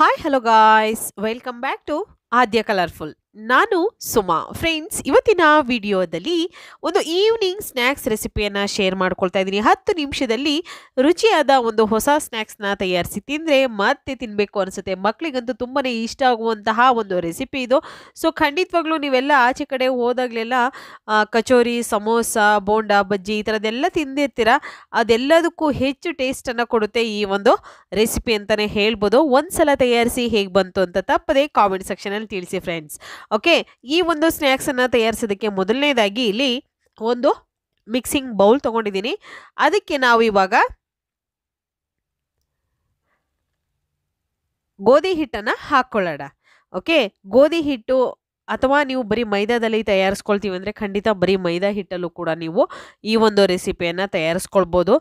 Hi hello guys welcome back to Aadya colourful. ನಾನು Suma. Friends, ಇವತ್ತಿನ ವಿಡಿಯೋದಲ್ಲಿ ಒಂದು ಈವ್ನಿಂಗ್ ಸ್ನ್ಯಾಕ್ಸ್ ರೆಸಿಪಿಯನ್ನು ಶೇರ್ ಮಾಡ್ಕೊಳ್ತಾ ಇದ್ದೀನಿ. 10 ನಿಮಿಷದಲ್ಲಿ ರುಚಿಯಾದ ಒಂದು ಹೊಸ ಸ್ನ್ಯಾಕ್ಸ್ನ ತಯಾರಿಸಿ ತಿಂದರೆ ಮತ್ತೆ ತಿನ್ನಬೇಕು ಅನಿಸುತ್ತೆ. ಮಕ್ಕಳಿಗಂತೂ ತುಂಬಾ ಇಷ್ಟ ಆಗುವಂತಹ ಒಂದು ರೆಸಿಪಿ ಇದು. ಸೊ ಖಂಡಿತವಾಗ್ಲೂ ನೀವೆಲ್ಲ ಆಚೆ ಕಡೆ ಹೋದಾಗಲೆಲ್ಲ ಕಚೋರಿ, ಸಮೋಸ, ಬೋಂಡಾ, ಬಜ್ಜಿ ಈ ಥರದ್ದೆಲ್ಲ ತಿಂದಿರ್ತೀರ. ಅದೆಲ್ಲದಕ್ಕೂ ಹೆಚ್ಚು ಟೇಸ್ಟನ್ನು ಕೊಡುತ್ತೆ ಈ ಒಂದು ರೆಸಿಪಿ ಅಂತಲೇ ಹೇಳ್ಬೋದು. ಒಂದ್ಸಲ ತಯಾರಿಸಿ ಹೇಗೆ ಬಂತು ಅಂತ ತಪ್ಪದೆ ಕಾಮೆಂಟ್ ಸೆಕ್ಷನಲ್ಲಿ ತಿಳಿಸಿ ಫ್ರೆಂಡ್ಸ್. ಓಕೆ, ಈ ಒಂದು ಸ್ನ್ಯಾಕ್ಸನ್ನು ತಯಾರಿಸೋದಕ್ಕೆ ಮೊದಲನೇದಾಗಿ ಇಲ್ಲಿ ಒಂದು ಮಿಕ್ಸಿಂಗ್ ಬೌಲ್ ತೊಗೊಂಡಿದ್ದೀನಿ. ಅದಕ್ಕೆ ನಾವು ಇವಾಗ ಗೋಧಿ ಹಿಟ್ಟನ್ನು ಹಾಕ್ಕೊಳ್ಳೋಣ. ಓಕೆ, ಗೋಧಿ ಹಿಟ್ಟು ಅಥವಾ ನೀವು ಬರೀ ಮೈದಾದಲ್ಲಿ ತಯಾರಿಸ್ಕೊಳ್ತೀವಿ ಅಂದರೆ ಖಂಡಿತ ಬರೀ ಮೈದಾ ಹಿಟ್ಟಲ್ಲೂ ಕೂಡ ನೀವು ಈ ಒಂದು ರೆಸಿಪಿಯನ್ನು ತಯಾರಿಸ್ಕೊಳ್ಬೋದು.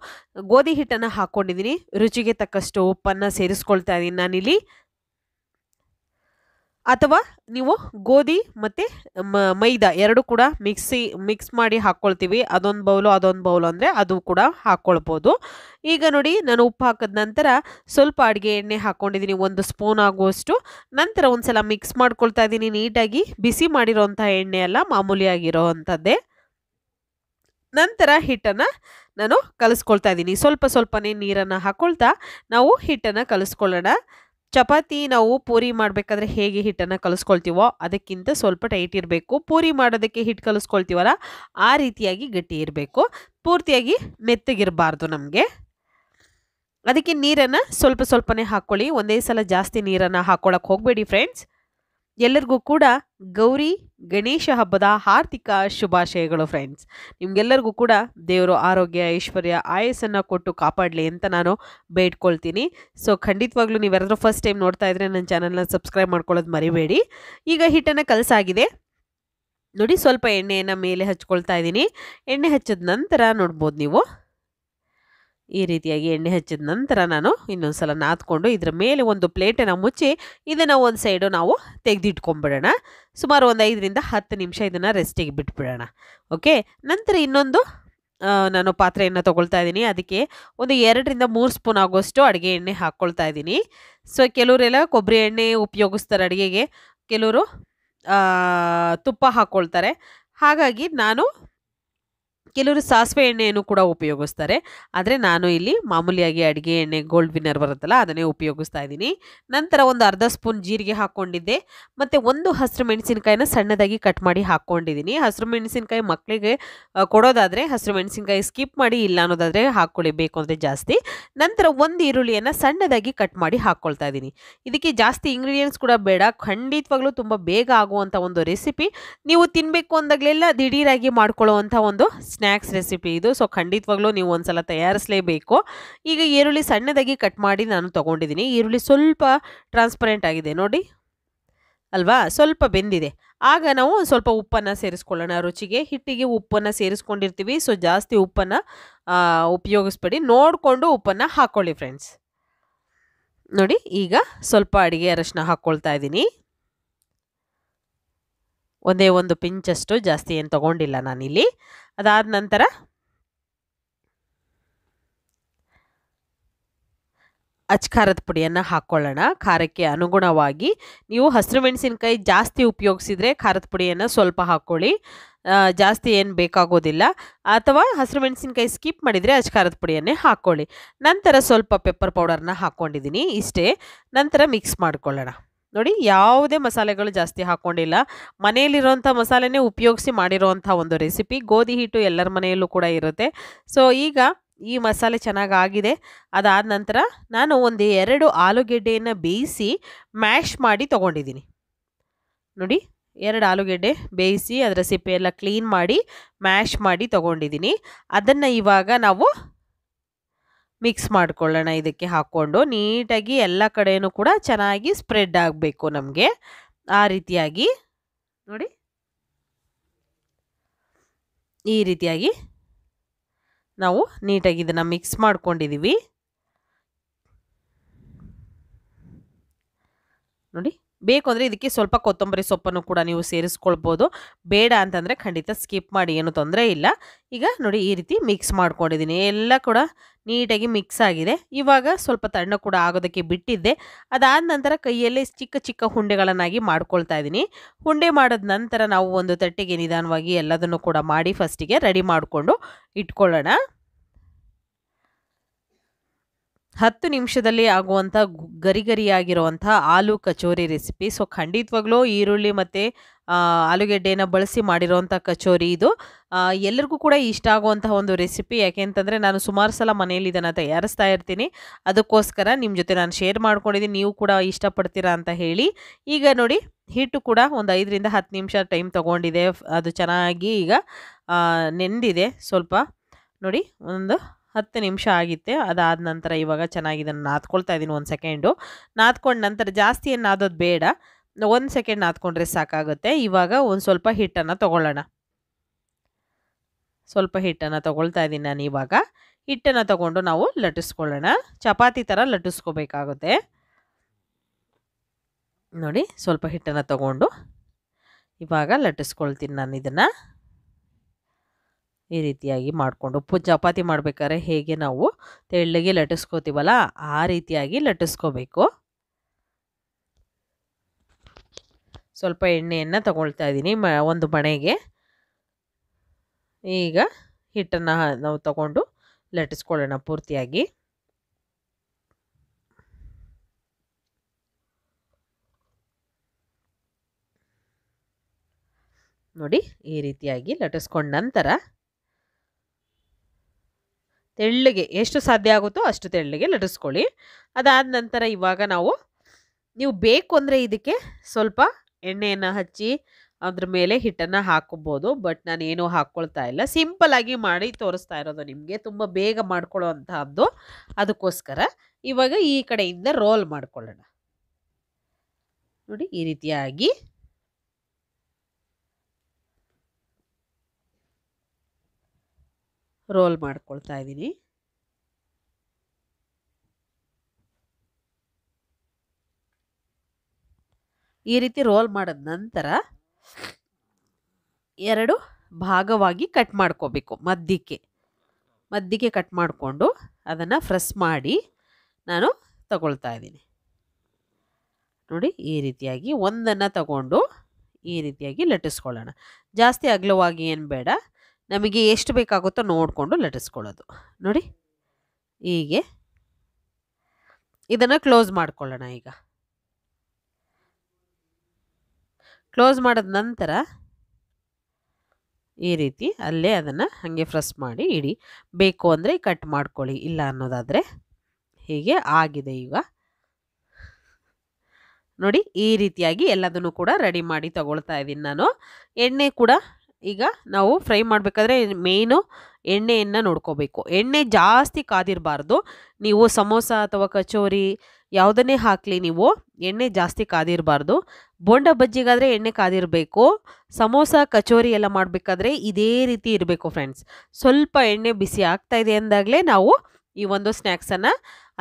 ಗೋಧಿ ಹಿಟ್ಟನ್ನು ಹಾಕ್ಕೊಂಡಿದ್ದೀನಿ. ರುಚಿಗೆ ತಕ್ಕಷ್ಟು ಉಪ್ಪನ್ನು ಸೇರಿಸ್ಕೊಳ್ತಾ ಇದ್ದೀನಿ ನಾನಿಲ್ಲಿ. ಅಥವಾ ನೀವು ಗೋಧಿ ಮತ್ತು ಮೈದಾ ಎರಡು ಕೂಡ ಮಿಕ್ಸ್ ಮಾಡಿ ಹಾಕ್ಕೊಳ್ತೀವಿ. ಅದೊಂದು ಬೌಲು ಅಂದರೆ ಅದು ಕೂಡ ಹಾಕ್ಕೊಳ್ಬೋದು. ಈಗ ನೋಡಿ, ನಾನು ಉಪ್ಪು ಹಾಕಿದ ನಂತರ ಸ್ವಲ್ಪ ಅಡುಗೆ ಎಣ್ಣೆ ಹಾಕ್ಕೊಂಡಿದ್ದೀನಿ, 1 ಸ್ಪೂನ್ ಆಗುವಷ್ಟು. ನಂತರ ಒಂದು ಸಲ ಮಿಕ್ಸ್ ಮಾಡ್ಕೊಳ್ತಾ ಇದ್ದೀನಿ ನೀಟಾಗಿ. ಬಿಸಿ ಮಾಡಿರೋಂಥ ಎಣ್ಣೆ ಅಲ್ಲ, ಮಾಮೂಲಿಯಾಗಿರೋ ಅಂಥದ್ದೇ. ನಂತರ ಹಿಟ್ಟನ್ನು ನಾನು ಕಲಿಸ್ಕೊಳ್ತಾ ಇದ್ದೀನಿ. ಸ್ವಲ್ಪನೇ ನೀರನ್ನು ಹಾಕ್ಕೊಳ್ತಾ ನಾವು ಹಿಟ್ಟನ್ನು ಕಲಿಸ್ಕೊಳ್ಳೋಣ. ಚಪಾತಿ ನಾವು ಪೂರಿ ಮಾಡಬೇಕಾದ್ರೆ ಹೇಗೆ ಹಿಟ್ಟನ್ನು ಕಲಿಸ್ಕೊಳ್ತೀವೋ ಅದಕ್ಕಿಂತ ಸ್ವಲ್ಪ ಟೈಟ್ ಇರಬೇಕು. ಪೂರಿ ಮಾಡೋದಕ್ಕೆ ಹಿಟ್ಟು ಕಲಿಸ್ಕೊಳ್ತೀವಲ್ಲ, ಆ ರೀತಿಯಾಗಿ ಗಟ್ಟಿ ಇರಬೇಕು. ಪೂರ್ತಿಯಾಗಿ ಮೆತ್ತಗಿರಬಾರ್ದು ನಮಗೆ. ಅದಕ್ಕೆ ನೀರನ್ನು ಸ್ವಲ್ಪನೇ ಹಾಕ್ಕೊಳ್ಳಿ. ಒಂದೇ ಸಲ ಜಾಸ್ತಿ ನೀರನ್ನು ಹಾಕ್ಕೊಳ್ಳೋಕೆ ಹೋಗಬೇಡಿ ಫ್ರೆಂಡ್ಸ್. ಎಲ್ಲರಿಗೂ ಕೂಡ ಗೌರಿ ಗಣೇಶ ಹಬ್ಬದ ಆರ್ಥಿಕ ಶುಭಾಶಯಗಳು ಫ್ರೆಂಡ್ಸ್. ನಿಮಗೆಲ್ಲರಿಗೂ ಕೂಡ ದೇವರು ಆರೋಗ್ಯ, ಐಶ್ವರ್ಯ, ಆಯಸ್ಸನ್ನು ಕೊಟ್ಟು ಕಾಪಾಡಲಿ ಅಂತ ನಾನು ಬೇಡ್ಕೊಳ್ತೀನಿ. ಸೊ ಖಂಡಿತವಾಗ್ಲೂ ನೀವ್ಯಾರಾದ್ರೂ ಫಸ್ಟ್ ಟೈಮ್ ನೋಡ್ತಾ ಇದ್ರೆ ನನ್ನ ಚಾನಲ್ನ ಸಬ್ಸ್ಕ್ರೈಬ್ ಮಾಡ್ಕೊಳ್ಳೋದು ಮರಿಬೇಡಿ. ಈಗ ಹಿಟ್ಟನ್ನು ಕಲಸಾಗಿದೆ ನೋಡಿ. ಸ್ವಲ್ಪ ಎಣ್ಣೆಯನ್ನು ಮೇಲೆ ಹಚ್ಕೊಳ್ತಾ ಇದ್ದೀನಿ. ಎಣ್ಣೆ ಹಚ್ಚಿದ ನಂತರ ನೋಡ್ಬೋದು ನೀವು, ಈ ರೀತಿಯಾಗಿ ಎಣ್ಣೆ ಹಚ್ಚಿದ ನಂತರ ನಾನು ಇನ್ನೊಂದು ಸಲ ನಾದ್ಕೊಂಡು ಇದರ ಮೇಲೆ ಒಂದು ಪ್ಲೇಟನ್ನು ಮುಚ್ಚಿ ಇದನ್ನು ಒಂದು ಸೈಡು ನಾವು ತೆಗೆದಿಟ್ಕೊಂಡ್ಬಿಡೋಣ. ಸುಮಾರು ಒಂದು 5 ರಿಂದ 10 ನಿಮಿಷ ಇದನ್ನು ರೆಸ್ಟಿಗೆ ಬಿಟ್ಬಿಡೋಣ. ಓಕೆ, ನಂತರ ಇನ್ನೊಂದು ನಾನು ಪಾತ್ರೆಯನ್ನು ತೊಗೊಳ್ತಾ ಇದ್ದೀನಿ. ಅದಕ್ಕೆ ಒಂದು 2 ರಿಂದ 3 ಸ್ಪೂನ್ ಆಗುವಷ್ಟು ಅಡುಗೆ ಎಣ್ಣೆ ಹಾಕ್ಕೊಳ್ತಾ ಇದ್ದೀನಿ. ಸೊ ಕೆಲವರೆಲ್ಲ ಕೊಬ್ಬರಿ ಎಣ್ಣೆ ಉಪಯೋಗಿಸ್ತಾರೆ ಅಡುಗೆಗೆ, ಕೆಲವರು ತುಪ್ಪ ಹಾಕ್ಕೊಳ್ತಾರೆ. ಹಾಗಾಗಿ ಕೆಲವರು ಸಾಸಿವೆ ಎಣ್ಣೆಯನ್ನು ಕೂಡ ಉಪಯೋಗಿಸ್ತಾರೆ. ಆದರೆ ನಾನು ಇಲ್ಲಿ ಮಾಮೂಲಿಯಾಗಿ ಅಡುಗೆ ಎಣ್ಣೆ ಗೋಲ್ಡ್ ವಿನ್ನರ್ ಬರುತ್ತಲ್ಲ, ಅದನ್ನೇ ಉಪಯೋಗಿಸ್ತಾ ಇದ್ದೀನಿ. ನಂತರ ಒಂದು ಅರ್ಧ ಸ್ಪೂನ್ ಜೀರಿಗೆ ಹಾಕ್ಕೊಂಡಿದ್ದೆ. ಮತ್ತು ಒಂದು ಹಸಿರು ಮೆಣಸಿನಕಾಯಿನ ಸಣ್ಣದಾಗಿ ಕಟ್ ಮಾಡಿ ಹಾಕ್ಕೊಂಡಿದ್ದೀನಿ. ಹಸಿರು ಮೆಣಸಿನಕಾಯಿ ಮಕ್ಕಳಿಗೆ ಕೊಡೋದಾದರೆ ಹಸಿರು ಮೆಣಸಿನಕಾಯಿ ಸ್ಕಿಪ್ ಮಾಡಿ, ಇಲ್ಲ ಅನ್ನೋದಾದರೆ ಹಾಕ್ಕೊಳ್ಳಿ ಬೇಕು ಅಂದರೆ ಜಾಸ್ತಿ. ನಂತರ ಒಂದು ಈರುಳ್ಳಿಯನ್ನು ಸಣ್ಣದಾಗಿ ಕಟ್ ಮಾಡಿ ಹಾಕ್ಕೊಳ್ತಾ ಇದ್ದೀನಿ. ಇದಕ್ಕೆ ಜಾಸ್ತಿ ಇಂಗ್ರೀಡಿಯೆಂಟ್ಸ್ ಕೂಡ ಬೇಡ, ಖಂಡಿತವಾಗ್ಲೂ ತುಂಬ ಬೇಗ ಆಗುವಂಥ ಒಂದು ರೆಸಿಪಿ. ನೀವು ತಿನ್ನಬೇಕು ಅಂದಾಗಲೆಲ್ಲ ದಿಢೀರಾಗಿ ಮಾಡ್ಕೊಳ್ಳುವಂಥ ಒಂದು ಸ್ನ್ಯಾಕ್ಸ್ ರೆಸಿಪಿ ಇದು. ಸೊ ಖಂಡಿತವಾಗ್ಲೂ ನೀವು ಒಂದ್ಸಲ ತಯಾರಿಸಲೇಬೇಕು. ಈಗ ಈರುಳ್ಳಿ ಸಣ್ಣದಾಗಿ ಕಟ್ ಮಾಡಿ ನಾನು ತೊಗೊಂಡಿದ್ದೀನಿ. ಈರುಳ್ಳಿ ಸ್ವಲ್ಪ ಟ್ರಾನ್ಸ್ಪರೆಂಟ್ ಆಗಿದೆ ನೋಡಿ ಅಲ್ವಾ, ಸ್ವಲ್ಪ ಬೆಂದಿದೆ. ಆಗ ನಾವು ಸ್ವಲ್ಪ ಉಪ್ಪನ್ನು ಸೇರಿಸ್ಕೊಳ್ಳೋಣ ರುಚಿಗೆ. ಹಿಟ್ಟಿಗೆ ಉಪ್ಪನ್ನು ಸೇರಿಸ್ಕೊಂಡಿರ್ತೀವಿ, ಸೊ ಜಾಸ್ತಿ ಉಪ್ಪನ್ನು ಉಪಯೋಗಿಸ್ಬೇಡಿ, ನೋಡಿಕೊಂಡು ಉಪ್ಪನ್ನು ಹಾಕ್ಕೊಳ್ಳಿ ಫ್ರೆಂಡ್ಸ್. ನೋಡಿ, ಈಗ ಸ್ವಲ್ಪ ಅಡುಗೆ ಅರಶಿನ ಹಾಕ್ಕೊಳ್ತಾ ಇದ್ದೀನಿ. ಒಂದೇ ಒಂದು ಪಿಂಚಷ್ಟು, ಜಾಸ್ತಿ ಏನು ತೊಗೊಂಡಿಲ್ಲ ನಾನಿಲ್ಲಿ. ಅದಾದ ನಂತರ ಅಚ್ಕಾರದ ಪುಡಿಯನ್ನು ಹಾಕ್ಕೊಳ್ಳೋಣ. ಖಾರಕ್ಕೆ ಅನುಗುಣವಾಗಿ ನೀವು ಹಸಿರು ಮೆಣಸಿನಕಾಯಿ ಜಾಸ್ತಿ ಉಪಯೋಗಿಸಿದರೆ ಖಾರದ ಪುಡಿಯನ್ನು ಸ್ವಲ್ಪ ಹಾಕ್ಕೊಳ್ಳಿ, ಜಾಸ್ತಿ ಏನು ಬೇಕಾಗೋದಿಲ್ಲ. ಅಥವಾ ಹಸಿರು ಮೆಣಸಿನಕಾಯಿ ಸ್ಕಿಪ್ ಮಾಡಿದರೆ ಅಚ್ಕಾರದ ಪುಡಿಯನ್ನೇ ಹಾಕ್ಕೊಳ್ಳಿ. ನಂತರ ಸ್ವಲ್ಪ ಪೆಪ್ಪರ್ ಪೌಡರ್ನ ಹಾಕ್ಕೊಂಡಿದ್ದೀನಿ, ಇಷ್ಟೇ. ನಂತರ ಮಿಕ್ಸ್ ಮಾಡ್ಕೊಳ್ಳೋಣ. ನೋಡಿ, ಯಾವುದೇ ಮಸಾಲೆಗಳು ಜಾಸ್ತಿ ಹಾಕ್ಕೊಂಡಿಲ್ಲ, ಮನೆಯಲ್ಲಿರೋಂಥ ಮಸಾಲೆನೇ ಉಪಯೋಗಿಸಿ ಮಾಡಿರೋವಂಥ ಒಂದು ರೆಸಿಪಿ. ಗೋಧಿ ಹಿಟ್ಟು ಎಲ್ಲರ ಮನೆಯಲ್ಲೂ ಕೂಡ ಇರುತ್ತೆ. ಸೊ ಈಗ ಈ ಮಸಾಲೆ ಚೆನ್ನಾಗಾಗಿದೆ. ಅದಾದ ನಂತರ ನಾನು ಒಂದು 2 ಆಲೂಗೆಡ್ಡೆಯನ್ನು ಬೇಯಿಸಿ ಮ್ಯಾಶ್ ಮಾಡಿ ತೊಗೊಂಡಿದ್ದೀನಿ. ನೋಡಿ, 2 ಆಲೂಗೆಡ್ಡೆ ಬೇಯಿಸಿ ಅದರ ಸಿಪ್ಪೆ ಎಲ್ಲ ಕ್ಲೀನ್ ಮಾಡಿ ಮ್ಯಾಶ್ ಮಾಡಿ ತೊಗೊಂಡಿದ್ದೀನಿ. ಅದನ್ನು ಇವಾಗ ನಾವು ಮಿಕ್ಸ್ ಮಾಡ್ಕೊಳ್ಳೋಣ. ಇದಕ್ಕೆ ಹಾಕ್ಕೊಂಡು ನೀಟಾಗಿ ಎಲ್ಲ ಕಡೆಯೂ ಕೂಡ ಚೆನ್ನಾಗಿ ಸ್ಪ್ರೆಡ್ ಆಗಬೇಕು ನಮಗೆ, ಆ ರೀತಿಯಾಗಿ ನೋಡಿ. ಈ ರೀತಿಯಾಗಿ ನಾವು ನೀಟಾಗಿ ಇದನ್ನು ಮಿಕ್ಸ್ ಮಾಡ್ಕೊಂಡಿದ್ದೀವಿ ನೋಡಿ. ಬೇಕು ಅಂದರೆ ಇದಕ್ಕೆ ಸ್ವಲ್ಪ ಕೊತ್ತಂಬರಿ ಸೊಪ್ಪನ್ನು ಕೂಡ ನೀವು ಸೇರಿಸ್ಕೊಳ್ಬೋದು. ಬೇಡ ಅಂತಂದರೆ ಖಂಡಿತ ಸ್ಕಿಪ್ ಮಾಡಿ, ಏನು ತೊಂದರೆ ಇಲ್ಲ. ಈಗ ನೋಡಿ ಈ ರೀತಿ ಮಿಕ್ಸ್ ಮಾಡ್ಕೊಂಡಿದ್ದೀನಿ. ಎಲ್ಲ ಕೂಡ ನೀಟಾಗಿ ಮಿಕ್ಸ್ ಆಗಿದೆ. ಇವಾಗ ಸ್ವಲ್ಪ ತಣ್ಣ ಕೂಡ ಆಗೋದಕ್ಕೆ ಬಿಟ್ಟಿದ್ದೆ. ಅದಾದ ನಂತರ ಕೈಯಲ್ಲೇ ಚಿಕ್ಕ ಚಿಕ್ಕ ಉಂಡೆಗಳನ್ನಾಗಿ ಮಾಡ್ಕೊಳ್ತಾ ಇದ್ದೀನಿ. ಉಂಡೆ ಮಾಡಿದ ನಂತರ ನಾವು ಒಂದು ತಟ್ಟೆಗೆ ನಿಧಾನವಾಗಿ ಎಲ್ಲದನ್ನು ಕೂಡ ಮಾಡಿ ಫಸ್ಟಿಗೆ ರೆಡಿ ಮಾಡಿಕೊಂಡು ಇಟ್ಕೊಳ್ಳೋಣ. 10 ನಿಮಿಷದಲ್ಲಿ ಆಗುವಂಥ ಗರಿಗರಿಯಾಗಿರುವಂಥ ಆಲೂ ಕಚೋರಿ ರೆಸಿಪಿ. ಸೊ ಖಂಡಿತವಾಗ್ಲೂ ಈರುಳ್ಳಿ ಮತ್ತು ಆಲೂಗೆಡ್ಡೆನ ಬಳಸಿ ಮಾಡಿರೋವಂಥ ಕಚೋರಿ ಇದು. ಎಲ್ಲರಿಗೂ ಕೂಡ ಇಷ್ಟ ಆಗುವಂತಹ ಒಂದು ರೆಸಿಪಿ. ಯಾಕೆಂತಂದರೆ ನಾನು ಸುಮಾರು ಸಲ ಮನೆಯಲ್ಲಿ ಇದನ್ನು ತಯಾರಿಸ್ತಾ ಇರ್ತೀನಿ. ಅದಕ್ಕೋಸ್ಕರ ನಿಮ್ಮ ಜೊತೆ ನಾನು ಶೇರ್ ಮಾಡ್ಕೊಂಡಿದ್ದೀನಿ, ನೀವು ಕೂಡ ಇಷ್ಟಪಡ್ತೀರಾ ಅಂತ ಹೇಳಿ. ಈಗ ನೋಡಿ ಹಿಟ್ಟು ಕೂಡ ಒಂದು 5 ರಿಂದ 10 ನಿಮಿಷ ಟೈಮ್ ತೊಗೊಂಡಿದೆ. ಅದು ಚೆನ್ನಾಗಿ ಈಗ ನೆಂದಿದೆ. ಸ್ವಲ್ಪ ನೋಡಿ ಒಂದು 10 ನಿಮಿಷ ಆಗಿತ್ತೆ. ಅದಾದ ನಂತರ ಇವಾಗ ಚೆನ್ನಾಗಿ ಇದನ್ನು ನಾದ್ಕೊಳ್ತಾ ಇದ್ದೀನಿ. 1 ಸೆಕೆಂಡು ನಾದ್ಕೊಂಡ ನಂತರ ಜಾಸ್ತಿ ಏನು ನಾದೋದು ಬೇಡ, 1 ಸೆಕೆಂಡ್ ನಾದ್ಕೊಂಡ್ರೆ ಸಾಕಾಗುತ್ತೆ. ಇವಾಗ ಒಂದು ಸ್ವಲ್ಪ ಹಿಟ್ಟನ್ನು ತೊಗೊಳ್ಳೋಣ. ಸ್ವಲ್ಪ ಹಿಟ್ಟನ್ನು ತೊಗೊಳ್ತಾ ಇದ್ದೀನಿ ನಾನು. ಇವಾಗ ಹಿಟ್ಟನ್ನು ತೊಗೊಂಡು ನಾವು ಲಟ್ಟಿಸ್ಕೊಳ್ಳೋಣ. ಚಪಾತಿ ಥರ ಲಟ್ಟಿಸ್ಕೋಬೇಕಾಗುತ್ತೆ. ನೋಡಿ ಸ್ವಲ್ಪ ಹಿಟ್ಟನ್ನು ತೊಗೊಂಡು ಇವಾಗ ಲಟ್ಟಿಸ್ಕೊಳ್ತೀನಿ ನಾನು ಇದನ್ನು. ಈ ರೀತಿಯಾಗಿ ಮಾಡಿಕೊಂಡು ಚಪಾತಿ ಮಾಡಬೇಕಾದ್ರೆ ಹೇಗೆ ನಾವು ತೆಳ್ಳಗೆ ಲಟ್ಟಿಸ್ಕೋತೀವಲ್ಲ ಆ ರೀತಿಯಾಗಿ ಲಟ್ಟಿಸ್ಕೋಬೇಕು. ಸ್ವಲ್ಪ ಎಣ್ಣೆಯನ್ನು ತಗೊಳ್ತಾ ಇದ್ದೀನಿ ಒಂದು ಮಣೆಗೆ. ಈಗ ಹಿಟ್ಟನ್ನು ನಾವು ತಗೊಂಡು ಲಟ್ಟಿಸ್ಕೊಳ್ಳೋಣ ಪೂರ್ತಿಯಾಗಿ. ನೋಡಿ ಈ ರೀತಿಯಾಗಿ ಲಟ್ಟಿಸ್ಕೊಂಡ ನಂತರ ತೆಳ್ಳಗೆ ಎಷ್ಟು ಸಾಧ್ಯ ಆಗುತ್ತೋ ಅಷ್ಟು ತೆಳ್ಳಗೆ ಲಟ್ಟಿಸ್ಕೊಳ್ಳಿ. ಅದಾದ ನಂತರ ಇವಾಗ ನೀವು ಬೇಕು ಅಂದರೆ ಇದಕ್ಕೆ ಸ್ವಲ್ಪ ಎಣ್ಣೆಯನ್ನು ಹಚ್ಚಿ ಅದ್ರ ಮೇಲೆ ಹಿಟ್ಟನ್ನು ಹಾಕೋಬೋದು. ಬಟ್ ನಾನು ಏನೂ ಹಾಕ್ಕೊಳ್ತಾ ಇಲ್ಲ, ಸಿಂಪಲ್ಲಾಗಿ ಮಾಡಿ ತೋರಿಸ್ತಾ ಇರೋದು ನಿಮಗೆ, ತುಂಬ ಬೇಗ ಮಾಡ್ಕೊಳ್ಳೋ ಅಂತಹದ್ದು. ಅದಕ್ಕೋಸ್ಕರ ಇವಾಗ ಈ ಕಡೆಯಿಂದ ರೋಲ್ ಮಾಡ್ಕೊಳ್ಳೋಣ. ನೋಡಿ ಈ ರೀತಿಯಾಗಿ ರೋಲ್ ಮಾಡ್ಕೊಳ್ತಾ ಇದ್ದೀನಿ. ಈ ರೀತಿ ರೋಲ್ ಮಾಡಿದ ನಂತರ 2 ಭಾಗವಾಗಿ ಕಟ್ ಮಾಡ್ಕೋಬೇಕು. ಮಧ್ಯಕ್ಕೆ ಕಟ್ ಮಾಡಿಕೊಂಡು ಅದನ್ನು ಪ್ರೆಸ್ ಮಾಡಿ ನಾನು ತಗೊಳ್ತಾ ಇದ್ದೀನಿ. ನೋಡಿ ಈ ರೀತಿಯಾಗಿ ಒಂದನ್ನು ತಗೊಂಡು ಈ ರೀತಿಯಾಗಿ ಲಟ್ಟಿಸ್ಕೊಳ್ಳೋಣ. ಜಾಸ್ತಿ ಅಗಲವಾಗಿ ಏನು ಬೇಡ, ನಮಗೆ ಎಷ್ಟು ಬೇಕಾಗುತ್ತೋ ನೋಡಿಕೊಂಡು ಲಟ್ಟಿಸ್ಕೊಳ್ಳೋದು. ನೋಡಿ ಹೀಗೆ ಇದನ್ನು ಕ್ಲೋಸ್ ಮಾಡ್ಕೊಳ್ಳೋಣ. ಈಗ ಕ್ಲೋಸ್ ಮಾಡಿದ ನಂತರ ಈ ರೀತಿ ಅಲ್ಲೇ ಅದನ್ನು ಹಾಗೆ ಪ್ರೆಸ್ ಮಾಡಿ ಇಡಿ. ಬೇಕು ಅಂದರೆ ಕಟ್ ಮಾಡ್ಕೊಳ್ಳಿ, ಇಲ್ಲ ಅನ್ನೋದಾದರೆ ಹೀಗೆ ಆಗಿದೆ. ಈಗ ನೋಡಿ ಈ ರೀತಿಯಾಗಿ ಎಲ್ಲದನ್ನು ಕೂಡ ರೆಡಿ ಮಾಡಿ ತಗೊಳ್ತಾ ಇದ್ದೀನಿ ನಾನು. ಎಣ್ಣೆ ಕೂಡ ಈಗ ನಾವು ಫ್ರೈ ಮಾಡಬೇಕಾದ್ರೆ ಮೇಯ್ನು ಎಣ್ಣೆಯನ್ನು ನೋಡ್ಕೋಬೇಕು. ಎಣ್ಣೆ ಜಾಸ್ತಿ ಕಾದಿರಬಾರ್ದು. ನೀವು ಸಮೋಸ ಅಥವಾ ಕಚೋರಿ ಯಾವುದನ್ನೇ ಹಾಕಲಿ, ನೀವು ಎಣ್ಣೆ ಜಾಸ್ತಿ ಕಾದಿರಬಾರ್ದು. ಬೋಂಡ ಬಜ್ಜಿಗಾದರೆ ಎಣ್ಣೆ ಕಾದಿರಬೇಕು. ಸಮೋಸ ಕಚೋರಿ ಎಲ್ಲ ಮಾಡಬೇಕಾದ್ರೆ ಇದೇ ರೀತಿ ಇರಬೇಕು ಫ್ರೆಂಡ್ಸ್. ಸ್ವಲ್ಪ ಎಣ್ಣೆ ಬಿಸಿ ಆಗ್ತಾ ಇದೆ ಅಂದಾಗಲೇ ನಾವು ಈ ಒಂದು ಸ್ನ್ಯಾಕ್ಸನ್ನು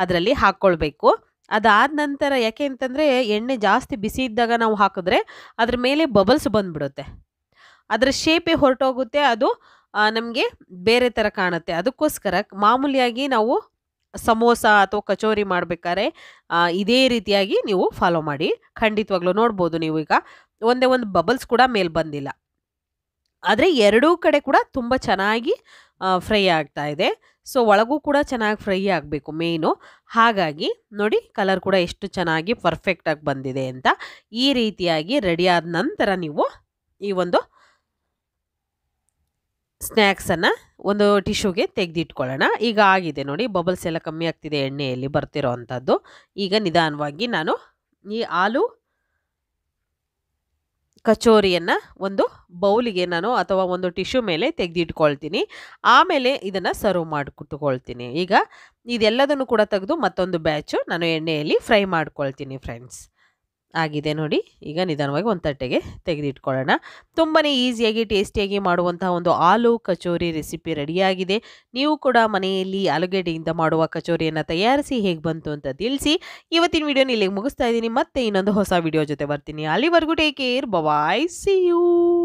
ಅದರಲ್ಲಿ ಹಾಕ್ಕೊಳ್ಬೇಕು. ಅದಾದ ನಂತರ ಯಾಕೆ ಅಂತಂದರೆ ಎಣ್ಣೆ ಜಾಸ್ತಿ ಬಿಸಿ ಇದ್ದಾಗ ನಾವು ಹಾಕಿದ್ರೆ ಅದ್ರ ಮೇಲೆ ಬಬಲ್ಸ್ ಬಂದುಬಿಡುತ್ತೆ, ಅದರ ಶೇಪೇ ಹೊರಟೋಗುತ್ತೆ, ಅದು ನಮಗೆ ಬೇರೆ ಥರ ಕಾಣುತ್ತೆ. ಅದಕ್ಕೋಸ್ಕರ ಮಾಮೂಲಿಯಾಗಿ ನಾವು ಸಮೋಸ ಅಥವಾ ಕಚೋರಿ ಮಾಡಬೇಕಾದ್ರೆ ಇದೇ ರೀತಿಯಾಗಿ ನೀವು ಫಾಲೋ ಮಾಡಿ. ಖಂಡಿತವಾಗ್ಲೂ ನೋಡ್ಬೋದು ನೀವು, ಈಗ ಒಂದೇ ಒಂದು ಬಬಲ್ಸ್ ಕೂಡ ಮೇಲೆ ಬಂದಿಲ್ಲ. ಆದರೆ ಎರಡೂ ಕಡೆ ಕೂಡ ತುಂಬ ಚೆನ್ನಾಗಿ ಫ್ರೈ ಆಗ್ತಾ ಇದೆ. ಸೊ ಒಳಗೂ ಕೂಡ ಚೆನ್ನಾಗಿ ಫ್ರೈ ಆಗಬೇಕು ಮೇಯ್ನು. ಹಾಗಾಗಿ ನೋಡಿ ಕಲರ್ ಕೂಡ ಎಷ್ಟು ಚೆನ್ನಾಗಿ ಪರ್ಫೆಕ್ಟಾಗಿ ಬಂದಿದೆ ಅಂತ. ಈ ರೀತಿಯಾಗಿ ರೆಡಿ ಆದ ನಂತರ ನೀವು ಈ ಒಂದು ಸ್ನ್ಯಾಕ್ಸನ್ನು ಒಂದು ಟಿಶ್ಯೂಗೆ ತೆಗೆದಿಟ್ಕೊಳ್ಳೋಣ. ಈಗ ಆಗಿದೆ ನೋಡಿ, ಬಬಲ್ಸ್ ಎಲ್ಲ ಕಮ್ಮಿ ಆಗ್ತಿದೆ ಎಣ್ಣೆಯಲ್ಲಿ ಬರ್ತಿರೋ ಅಂಥದ್ದು. ಈಗ ನಿಧಾನವಾಗಿ ನಾನು ಈ ಆಲೂ ಕಚೋರಿಯನ್ನು ಒಂದು ಬೌಲಿಗೆ ನಾನು ಅಥವಾ ಒಂದು ಟಿಶ್ಯೂ ಮೇಲೆ ತೆಗೆದಿಟ್ಕೊಳ್ತೀನಿ. ಆಮೇಲೆ ಇದನ್ನು ಸರ್ವ್ ಮಾಡಿಕೊಳ್ತೀನಿ. ಈಗ ಇದೆಲ್ಲದನ್ನು ಕೂಡ ತೆಗೆದು ಮತ್ತೊಂದು ಬ್ಯಾಚು ನಾನು ಎಣ್ಣೆಯಲ್ಲಿ ಫ್ರೈ ಮಾಡ್ಕೊಳ್ತೀನಿ ಫ್ರೆಂಡ್ಸ್. ಆಗಿದೆ ನೋಡಿ. ಈಗ ನಿಧಾನವಾಗಿ ಒಂದು ತಟ್ಟೆಗೆ ತೆಗೆದಿಟ್ಕೊಳ್ಳೋಣ. ತುಂಬಾ ಈಸಿಯಾಗಿ ಟೇಸ್ಟಿಯಾಗಿ ಮಾಡುವಂತಹ ಒಂದು ಆಲೂ ಕಚೋರಿ ರೆಸಿಪಿ ರೆಡಿಯಾಗಿದೆ. ನೀವು ಕೂಡ ಮನೆಯಲ್ಲಿ ಆಲೂಗೆಡ್ಡೆಯಿಂದ ಮಾಡುವ ಕಚೋರಿಯನ್ನು ತಯಾರಿಸಿ ಹೇಗೆ ಬಂತು ಅಂತ ತಿಳಿಸಿ. ಇವತ್ತಿನ ವಿಡಿಯೋನ ಇಲ್ಲಿಗೆ ಮುಗಿಸ್ತಾ ಇದ್ದೀನಿ. ಮತ್ತೆ ಇನ್ನೊಂದು ಹೊಸ ವಿಡಿಯೋ ಜೊತೆ ಬರ್ತೀನಿ. ಅಲ್ಲಿವರೆಗೂ take care. Bye. See you.